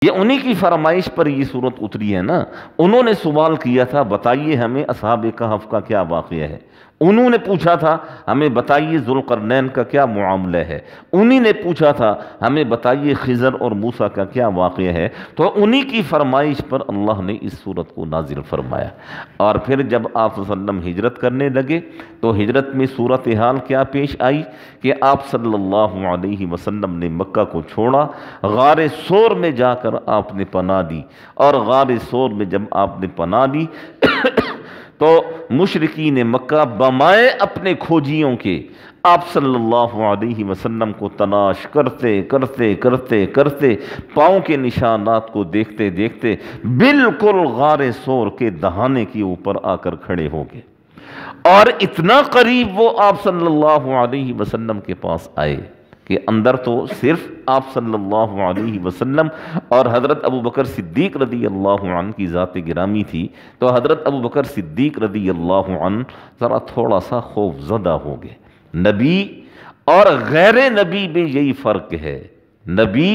یہ انہی کی فرمائش پر یہ صورت اتری ہے نا۔ انہوں نے سوال کیا تھا بتائیے ہمیں اصحاب کہف کا کیا واقعہ ہے، انہوں نے پوچھا تھا ہمیں بتائیے ذوالقرنین کا کیا معاملہ ہے، انہی نے پوچھا تھا ہمیں بتائیے خضر اور موسیٰ کا کیا واقعہ ہے، تو انہی کی فرمائش پر اللہ نے اس صورت کو نازل فرمایا۔ اور پھر جب آپ صلی اللہ علیہ وسلم ہجرت کرنے لگے تو ہجرت میں صورتحال کیا پیش آئی کہ آپ صلی اللہ علیہ وسلم نے مکہ کو چھوڑا، غار ثور میں جا کر آپ نے پناہ دی، اور غار ثور میں جب آپ نے پناہ دی تو مشرکین مکہ بمائے اپنے کھوجیوں کے آپ صلی اللہ علیہ وسلم کو تلاش کرتے کرتے کرتے کرتے پاؤں کے نشانات کو دیکھتے دیکھتے بالکل غار ثور کے دہانے کے اوپر آ کر کھڑے ہو گئے، اور اتنا قریب وہ آپ صلی اللہ علیہ وسلم کے پاس آئے کہ اندر تو صرف آپ صلی اللہ علیہ وسلم اور حضرت ابو بکر صدیق رضی اللہ عنہ کی ذات گرامی تھی، تو حضرت ابو بکر صدیق رضی اللہ عنہ ذرا تھوڑا سا خوف زدہ ہو گئے۔ نبی اور غیر نبی میں یہی فرق ہے، نبی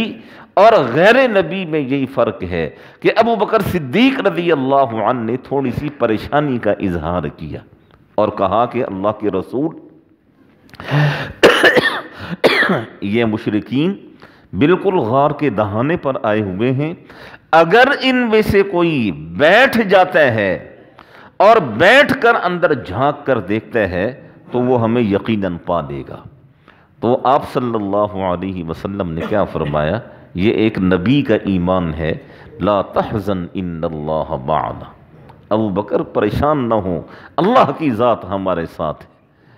اور غیر نبی میں یہی فرق ہے کہ ابو بکر صدیق رضی اللہ عنہ نے تھوڑی سی پریشانی کا اظہار کیا اور کہا کہ اللہ کے رسول یہ مشرکین بالکل غار کے دہانے پر آئے ہوئے ہیں، اگر ان میں سے کوئی بیٹھ جاتا ہے اور بیٹھ کر اندر جھانک کر دیکھتا ہے تو وہ ہمیں یقیناً پا لے گا۔ تو آپ صلی اللہ علیہ وسلم نے کیا فرمایا، یہ ایک نبی کا ایمان ہے، لا تحزن ان اللہ معنا، ابو بکر پریشان نہ ہو، اللہ کی ذات ہمارے ساتھ ہے۔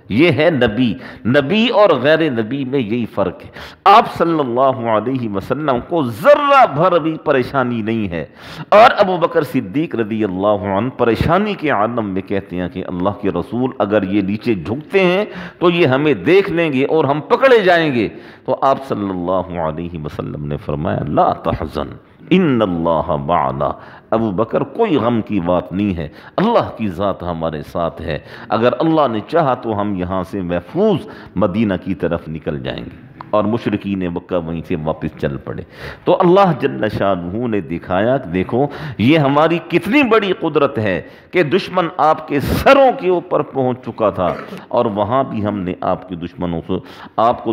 یہ ہے نبی، نبی اور غیر نبی میں یہی فرق ہے۔ آپ صلی اللہ علیہ وسلم کو ذرہ بھر بھی پریشانی نہیں ہے، اور ابو بکر صدیق رضی اللہ عنہ پریشانی کے عالم میں کہتے ہیں کہ اللہ کے رسول اگر یہ نیچے جھکتے ہیں تو یہ ہمیں دیکھ لیں گے اور ہم پکڑے جائیں گے۔ تو آپ صلی اللہ علیہ وسلم نے فرمایا لا تحزن ان اللہ معنا، ابو بکر کوئی غم کی بات نہیں ہے، اللہ کی ذات ہمارے ساتھ ہے، اگر اللہ نے چاہا تو ہم یہاں سے محفوظ مدینہ کی طرف نکل جائیں گے۔ اور مشرکین مکہ وہیں سے واپس چل پڑے۔ تو اللہ جل شانہ نے دکھایا کہ دیکھو یہ ہماری کتنی بڑی قدرت ہے کہ دشمن آپ کے سروں کے اوپر پہنچ چکا تھا، اور وہاں بھی ہم نے آپ کو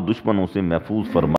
دشمنوں سے محفوظ فرمایا۔